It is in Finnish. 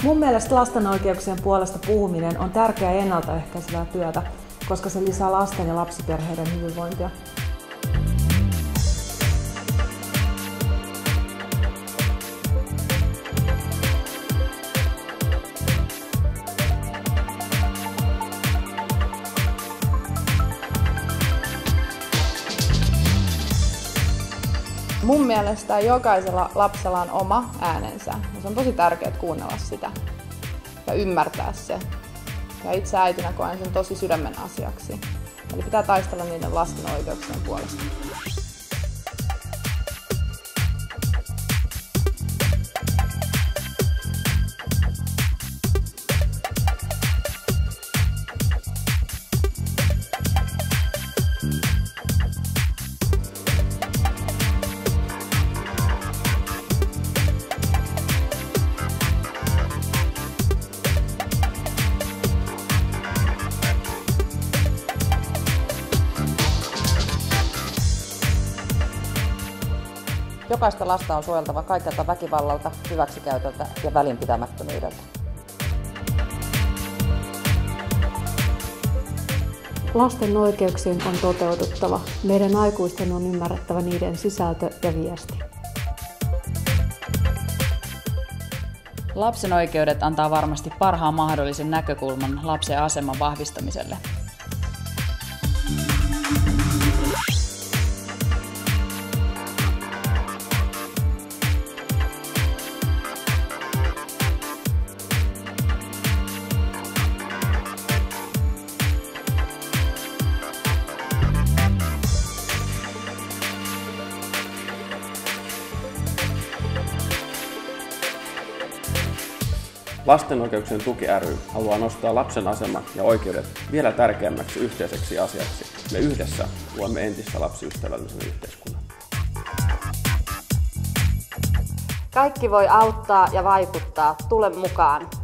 Mun mielestä lasten oikeuksien puolesta puhuminen on tärkeää ennaltaehkäisevää työtä, koska se lisää lasten ja lapsiperheiden hyvinvointia. Mun mielestä jokaisella lapsella on oma äänensä ja se on tosi tärkeää kuunnella sitä ja ymmärtää se. Ja itse äitinä koen sen tosi sydämen asiaksi. Eli pitää taistella niiden lasten oikeuksien puolesta. Jokaista lasta on suojeltava kaikelta väkivallalta, hyväksikäytöltä ja välinpitämättömyydeltä. Lasten oikeuksien on toteuduttava. Meidän aikuisten on ymmärrettävä niiden sisältö ja viesti. Lapsen oikeudet antaa varmasti parhaan mahdollisen näkökulman lapsen aseman vahvistamiselle. Lasten oikeuksien tuki ry haluaa nostaa lapsen aseman ja oikeudet vielä tärkeämmäksi yhteiseksi asiaksi. Me yhdessä luomme entistä lapsiystävällisen yhteiskunnan. Kaikki voi auttaa ja vaikuttaa. Tule mukaan!